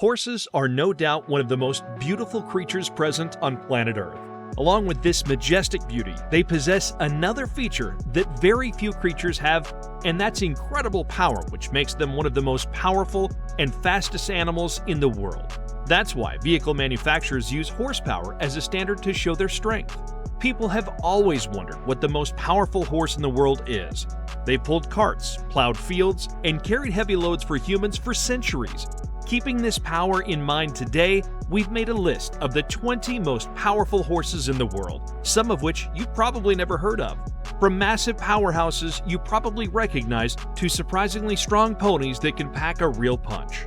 Horses are no doubt one of the most beautiful creatures present on planet Earth. Along with this majestic beauty, they possess another feature that very few creatures have, and that's incredible power, which makes them one of the most powerful and fastest animals in the world. That's why vehicle manufacturers use horsepower as a standard to show their strength. People have always wondered what the most powerful horse in the world is. They pulled carts, plowed fields, and carried heavy loads for humans for centuries. Keeping this power in mind today, we've made a list of the 20 most powerful horses in the world, some of which you've probably never heard of. From massive powerhouses you probably recognize to surprisingly strong ponies that can pack a real punch.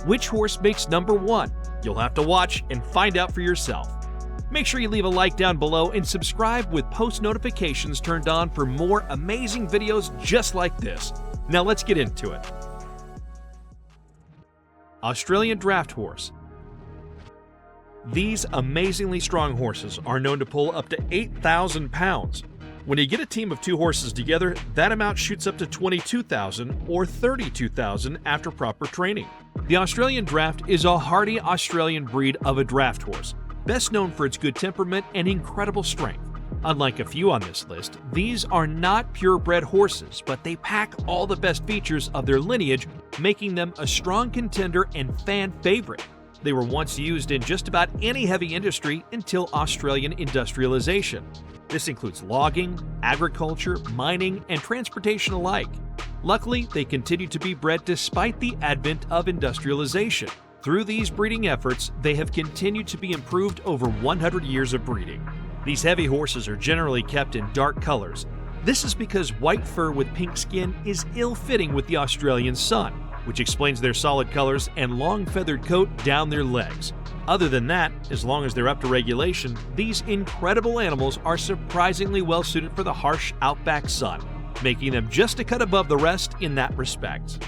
Which horse makes number 1? You'll have to watch and find out for yourself. Make sure you leave a like down below and subscribe with post notifications turned on for more amazing videos just like this. Now let's get into it. Australian Draft Horse. These amazingly strong horses are known to pull up to 8,000 pounds. When you get a team of 2 horses together, that amount shoots up to 22,000 or 32,000 after proper training. The Australian Draft is a hardy Australian breed of a draft horse, best known for its good temperament and incredible strength. Unlike a few on this list, these are not purebred horses, but they pack all the best features of their lineage, making them a strong contender and fan favorite. They were once used in just about any heavy industry until Australian industrialization. This includes logging, agriculture, mining, and transportation alike. Luckily, they continue to be bred despite the advent of industrialization. Through these breeding efforts, they have continued to be improved over 100 years of breeding. These heavy horses are generally kept in dark colors. This is because white fur with pink skin is ill-fitting with the Australian sun, which explains their solid colors and long feathered coat down their legs. Other than that, as long as they're up to regulation, these incredible animals are surprisingly well suited for the harsh outback sun, making them just a cut above the rest in that respect.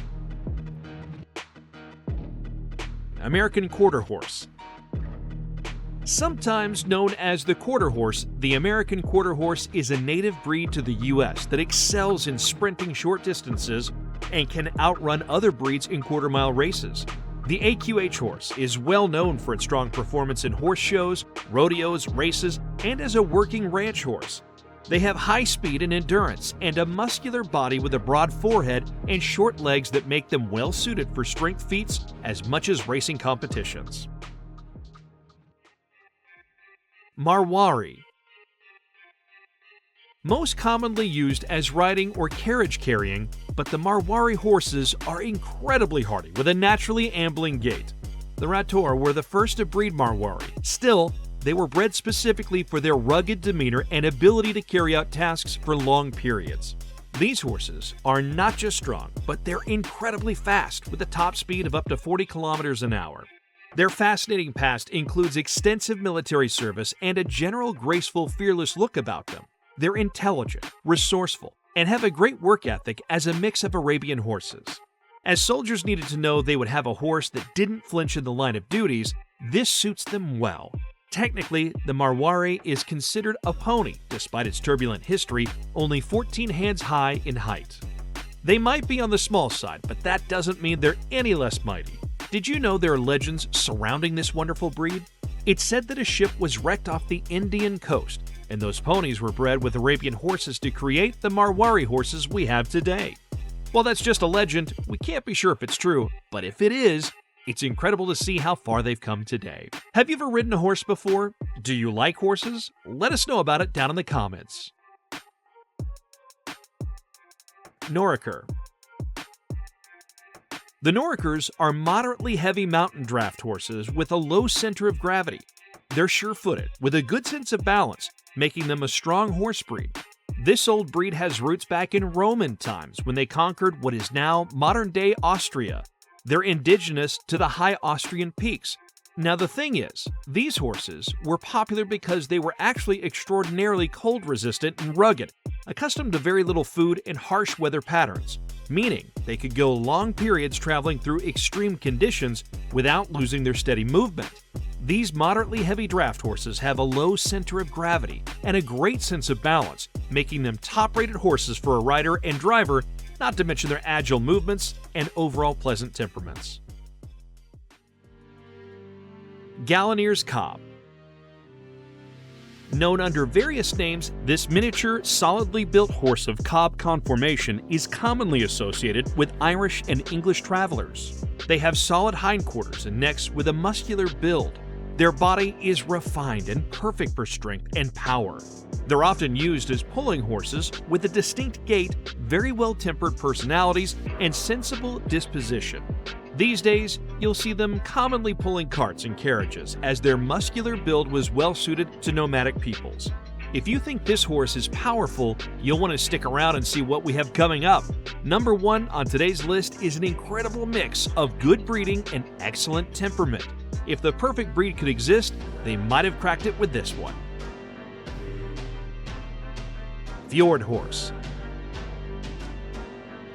American Quarter Horse. Sometimes known as the quarter horse, the American quarter horse is a native breed to the U.S. that excels in sprinting short distances and can outrun other breeds in quarter-mile races. The AQH horse is well known for its strong performance in horse shows, rodeos, races, and as a working ranch horse. They have high speed and endurance and a muscular body with a broad forehead and short legs that make them well suited for strength feats as much as racing competitions. Marwari. Most commonly used as riding or carriage carrying, but the Marwari horses are incredibly hardy with a naturally ambling gait. The Rator were the first to breed Marwari. Still, they were bred specifically for their rugged demeanor and ability to carry out tasks for long periods. These horses are not just strong, but they're incredibly fast with a top speed of up to 40 kilometers an hour. Their fascinating past includes extensive military service and a general graceful, fearless look about them. They're intelligent, resourceful, and have a great work ethic as a mix of Arabian horses. As soldiers needed to know they would have a horse that didn't flinch in the line of duties, this suits them well. Technically, the Marwari is considered a pony, despite its turbulent history, only 14 hands high in height. They might be on the small side, but that doesn't mean they're any less mighty. Did you know there are legends surrounding this wonderful breed? It's said that a ship was wrecked off the Indian coast, and those ponies were bred with Arabian horses to create the Marwari horses we have today. While that's just a legend, we can't be sure if it's true, but if it is, it's incredible to see how far they've come today. Have you ever ridden a horse before? Do you like horses? Let us know about it down in the comments. NORIKER. The NORIKERs are moderately heavy mountain draft horses with a low center of gravity. They're sure-footed, with a good sense of balance, making them a strong horse breed. This old breed has roots back in Roman times when they conquered what is now modern-day Austria. They're indigenous to the high Austrian peaks. Now the thing is, these horses were popular because they were actually extraordinarily cold-resistant and rugged, accustomed to very little food and harsh weather patterns, meaning they could go long periods traveling through extreme conditions without losing their steady movement. These moderately heavy draft horses have a low center of gravity and a great sense of balance, making them top-rated horses for a rider and driver, not to mention their agile movements and overall pleasant temperaments. Gallonier's Cob. Known under various names, this miniature, solidly built horse of cob conformation is commonly associated with Irish and English travelers. They have solid hindquarters and necks with a muscular build. Their body is refined and perfect for strength and power. They're often used as pulling horses with a distinct gait, very well-tempered personalities, and sensible disposition. These days, you'll see them commonly pulling carts and carriages, as their muscular build was well-suited to nomadic peoples. If you think this horse is powerful, you'll want to stick around and see what we have coming up. Number 1 on today's list is an incredible mix of good breeding and excellent temperament. If the perfect breed could exist, they might have cracked it with this one. Fjord horse.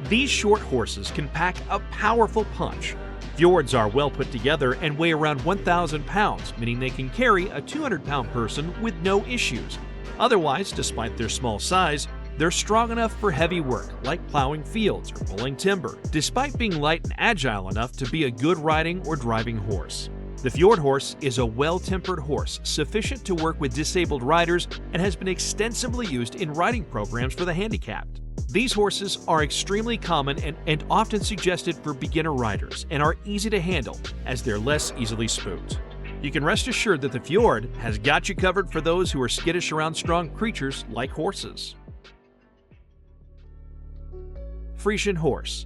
These short horses can pack a powerful punch. Fjords are well put together and weigh around 1,000 pounds, meaning they can carry a 200-pound person with no issues. Otherwise, despite their small size, they're strong enough for heavy work, like plowing fields or pulling timber, despite being light and agile enough to be a good riding or driving horse. The Fjord horse is a well-tempered horse, sufficient to work with disabled riders, and has been extensively used in riding programs for the handicapped. These horses are extremely common and often suggested for beginner riders, and are easy to handle as they're less easily spooked. You can rest assured that the Fjord has got you covered for those who are skittish around strong creatures like horses. Frisian horse.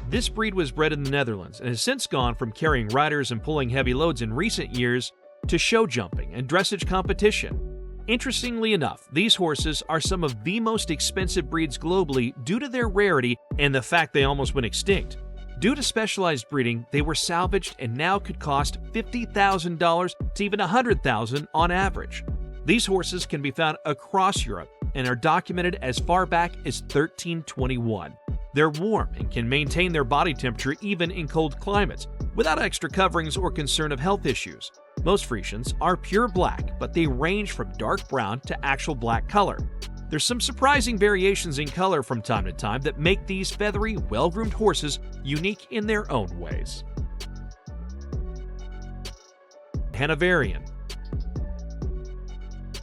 This breed was bred in the Netherlands and has since gone from carrying riders and pulling heavy loads in recent years to show jumping and dressage competition. Interestingly enough, these horses are some of the most expensive breeds globally due to their rarity and the fact they almost went extinct. Due to specialized breeding, they were salvaged and now could cost $50,000 to even $100,000 on average. These horses can be found across Europe and are documented as far back as 1321. They're warm and can maintain their body temperature even in cold climates, without extra coverings or concern of health issues. Most Friesians are pure black, but they range from dark brown to actual black color. There's some surprising variations in color from time to time that make these feathery, well-groomed horses unique in their own ways. Hanoverian.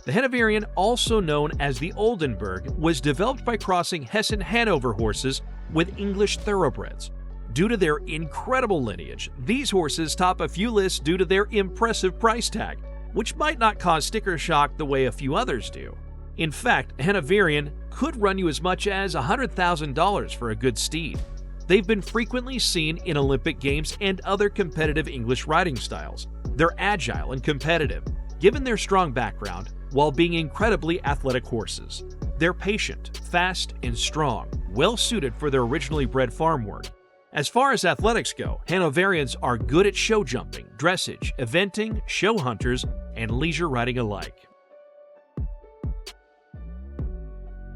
The Hanoverian, also known as the Oldenburg, was developed by crossing Hessen-Hanover horses with English thoroughbreds. Due to their incredible lineage, these horses top a few lists due to their impressive price tag, which might not cause sticker shock the way a few others do. In fact, a Hanoverian could run you as much as $100,000 for a good steed. They've been frequently seen in Olympic Games and other competitive English riding styles. They're agile and competitive, given their strong background, while being incredibly athletic horses. They're patient, fast, and strong, well suited for their originally bred farm work. As far as athletics go, Hanoverians are good at show jumping, dressage, eventing, show hunters, and leisure riding alike.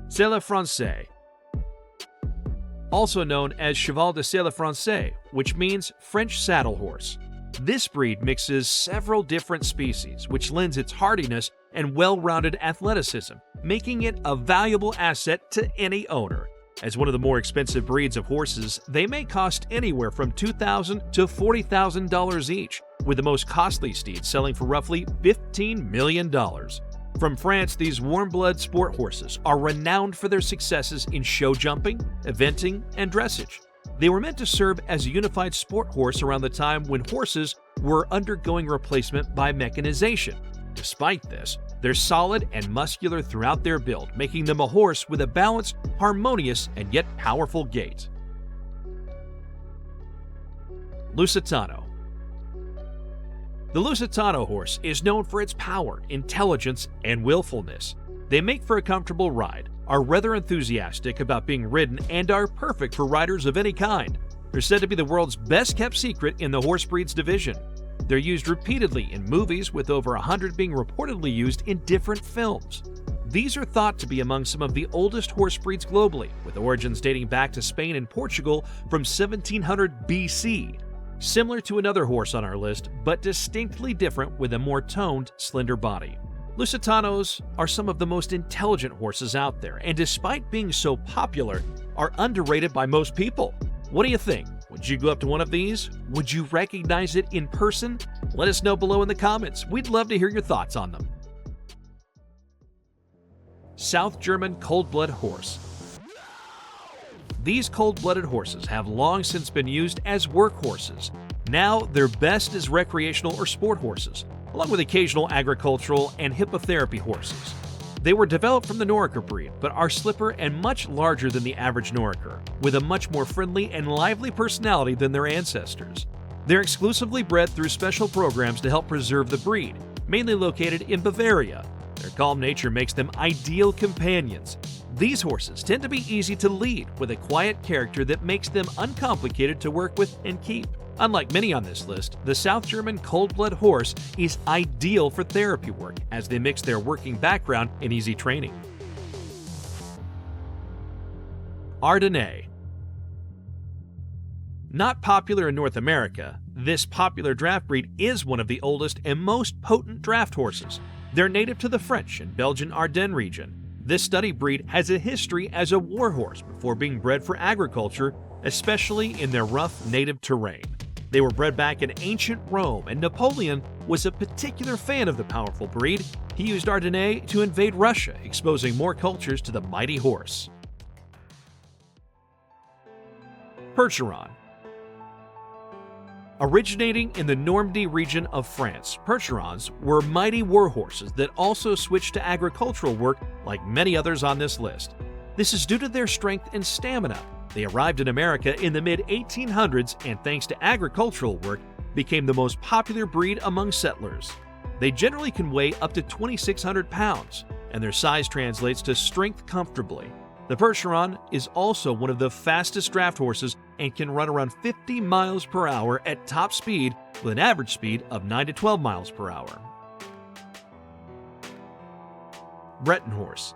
C'est le Français. Also known as Cheval de C'est le Français, which means French saddle horse. This breed mixes several different species, which lends its hardiness and well-rounded athleticism, making it a valuable asset to any owner. As one of the more expensive breeds of horses, they may cost anywhere from $2,000 to $40,000 each, with the most costly steeds selling for roughly $15 million. From France, these warm-blood sport horses are renowned for their successes in show jumping, eventing, and dressage. They were meant to serve as a unified sport horse around the time when horses were undergoing replacement by mechanization. Despite this, they're solid and muscular throughout their build, making them a horse with a balanced, harmonious, and yet powerful gait. Lusitano. The Lusitano horse is known for its power, intelligence, and willfulness. They make for a comfortable ride, are rather enthusiastic about being ridden, and are perfect for riders of any kind. They're said to be the world's best-kept secret in the horse breeds division. They're used repeatedly in movies, with over 100 being reportedly used in different films. These are thought to be among some of the oldest horse breeds globally, with origins dating back to Spain and Portugal from 1700 BC. Similar to another horse on our list, but distinctly different with a more toned, slender body. Lusitanos are some of the most intelligent horses out there, and despite being so popular, are underrated by most people. What do you think? Would you go up to one of these? Would you recognize it in person? Let us know below in the comments. We'd love to hear your thoughts on them. South German Cold-Blood Horse. These cold-blooded horses have long since been used as workhorses. Now, they're best as recreational or sport horses, along with occasional agricultural and hippotherapy horses. They were developed from the NORIKER breed, but are slipper and much larger than the average NORIKER, with a much more friendly and lively personality than their ancestors. They're exclusively bred through special programs to help preserve the breed, mainly located in Bavaria. Their calm nature makes them ideal companions. These horses tend to be easy to lead, with a quiet character that makes them uncomplicated to work with and keep. Unlike many on this list, the South German Cold-Blood Horse is ideal for therapy work, as they mix their working background and easy training. ARDENNAIS. Not popular in North America, this popular draft breed is one of the oldest and most potent draft horses. They're native to the French and Belgian Ardennes region. This study breed has a history as a war horse before being bred for agriculture, especially in their rough native terrain. They were bred back in ancient Rome, and Napoleon was a particular fan of the powerful breed. He used ARDENNAIS to invade Russia, exposing more cultures to the mighty horse. PERCHERON. Originating in the Normandy region of France, Percherons were mighty war horses that also switched to agricultural work like many others on this list. This is due to their strength and stamina. They arrived in America in the mid-1800s and, thanks to agricultural work, became the most popular breed among settlers. They generally can weigh up to 2,600 pounds, and their size translates to strength comfortably. The Percheron is also one of the fastest draft horses and can run around 50 miles per hour at top speed with an average speed of 9 to 12 miles per hour. Breton Horse.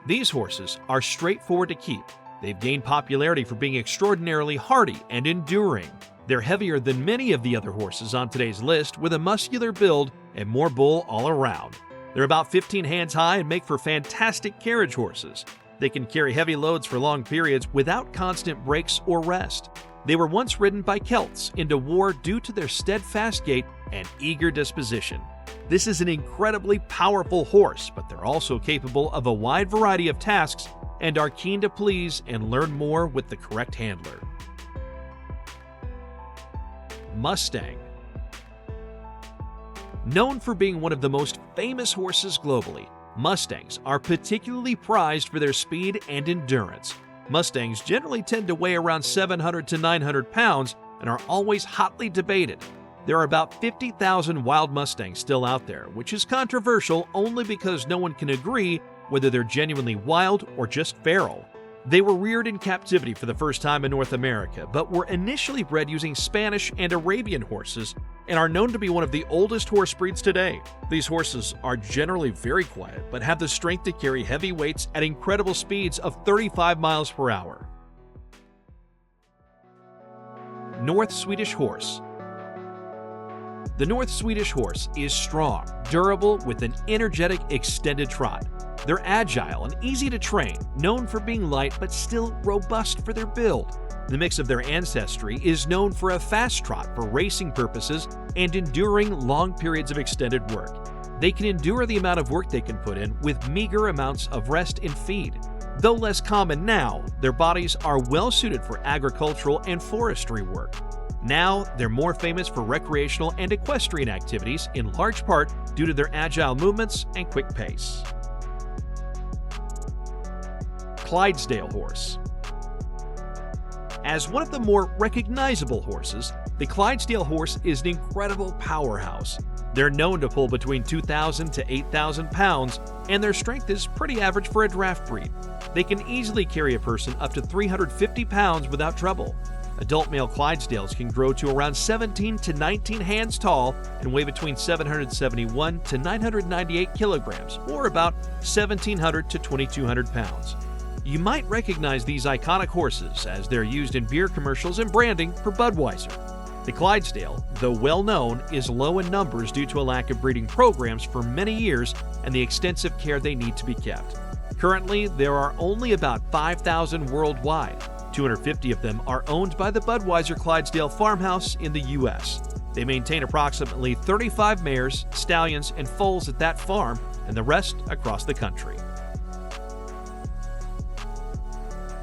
These horses are straightforward to keep. They've gained popularity for being extraordinarily hardy and enduring. They're heavier than many of the other horses on today's list, with a muscular build and more bull all around. They're about 15 hands high and make for fantastic carriage horses. They can carry heavy loads for long periods without constant breaks or rest. They were once ridden by Celts into war due to their steadfast gait and eager disposition. This is an incredibly powerful horse, but they're also capable of a wide variety of tasks and are keen to please and learn more with the correct handler. Mustang. Known for being one of the most famous horses globally, Mustangs are particularly prized for their speed and endurance. Mustangs generally tend to weigh around 700 to 900 pounds and are always hotly debated. There are about 50,000 wild Mustangs still out there, which is controversial only because no one can agree whether they're genuinely wild or just feral. They were reared in captivity for the first time in North America, but were initially bred using Spanish and Arabian horses and are known to be one of the oldest horse breeds today. These horses are generally very quiet, but have the strength to carry heavy weights at incredible speeds of 35 miles per hour. North Swedish Horse. The North Swedish Horse is strong, durable, with an energetic extended trot. They're agile and easy to train, known for being light but still robust for their build. The mix of their ancestry is known for a fast trot for racing purposes and enduring long periods of extended work. They can endure the amount of work they can put in with meager amounts of rest and feed. Though less common now, their bodies are well suited for agricultural and forestry work. Now, they're more famous for recreational and equestrian activities, in large part due to their agile movements and quick pace. Clydesdale Horse. As one of the more recognizable horses, the Clydesdale horse is an incredible powerhouse. They're known to pull between 2,000 to 8,000 pounds, and their strength is pretty average for a draft breed. They can easily carry a person up to 350 pounds without trouble. Adult male Clydesdales can grow to around 17 to 19 hands tall and weigh between 771 to 998 kilograms, or about 1,700 to 2,200 pounds. You might recognize these iconic horses as they're used in beer commercials and branding for Budweiser. The Clydesdale, though well known, is low in numbers due to a lack of breeding programs for many years and the extensive care they need to be kept. Currently, there are only about 5,000 worldwide. 250 of them are owned by the Budweiser Clydesdale farmhouse in the U.S. They maintain approximately 35 mares, stallions, and foals at that farm, and the rest across the country.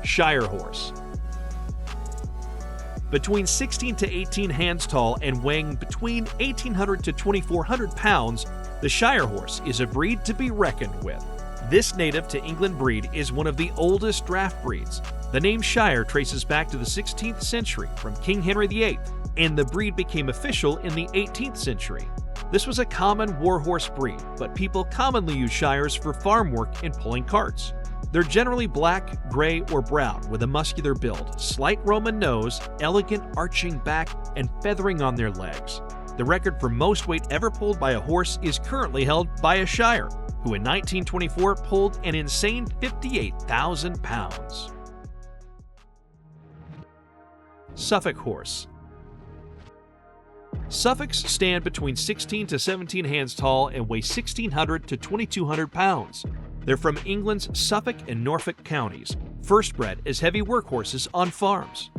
Shire horse. Between 16 to 18 hands tall and weighing between 1,800 to 2,400 pounds, the Shire horse is a breed to be reckoned with. This native to England breed is one of the oldest draft breeds. The name Shire traces back to the 16th century from King Henry VIII, and the breed became official in the 18th century. This was a common warhorse breed, but people commonly use Shires for farm work and pulling carts. They're generally black, gray, or brown with a muscular build, slight Roman nose, elegant arching back, and feathering on their legs. The record for most weight ever pulled by a horse is currently held by a Shire, who in 1924 pulled an insane 58,000 pounds. Suffolk horse. Suffolks stand between 16 to 17 hands tall and weigh 1,600 to 2,200 pounds. They're from England's Suffolk and Norfolk counties, first bred as heavy workhorses on farms.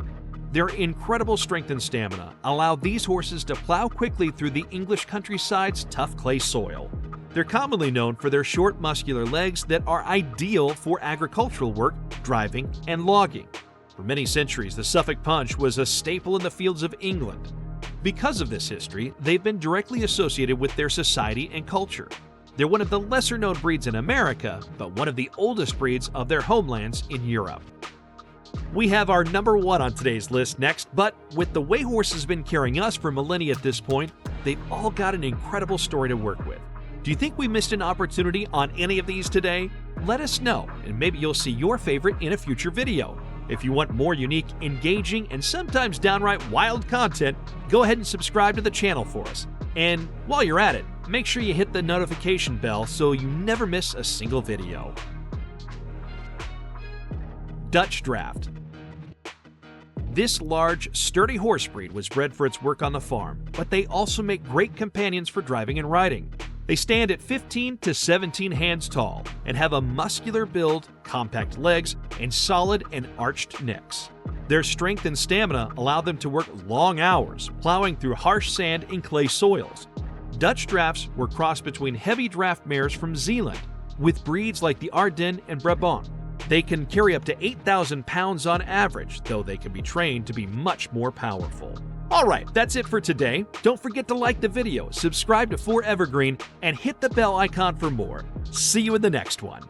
Their incredible strength and stamina allow these horses to plow quickly through the English countryside's tough clay soil. They're commonly known for their short, muscular legs that are ideal for agricultural work, driving, and logging. For many centuries, the Suffolk Punch was a staple in the fields of England. Because of this history, they've been directly associated with their society and culture. They're one of the lesser-known breeds in America, but one of the oldest breeds of their homelands in Europe. We have our number one on today's list next, but with the way horses have been carrying us for millennia at this point, they've all got an incredible story to work with. Do you think we missed an opportunity on any of these today? Let us know, and maybe you'll see your favorite in a future video. If you want more unique, engaging, and sometimes downright wild content, go ahead and subscribe to the channel for us. And while you're at it, make sure you hit the notification bell so you never miss a single video. Dutch Draft. This large, sturdy horse breed was bred for its work on the farm, but they also make great companions for driving and riding. They stand at 15 to 17 hands tall and have a muscular build, compact legs, and solid and arched necks. Their strength and stamina allow them to work long hours, plowing through harsh sand and clay soils. Dutch drafts were crossed between heavy draft mares from Zeeland with breeds like the Ardennes and Brabant. They can carry up to 8,000 pounds on average, though they can be trained to be much more powerful. Alright, that's it for today. Don't forget to like the video, subscribe to For Evergreen, and hit the bell icon for more. See you in the next one.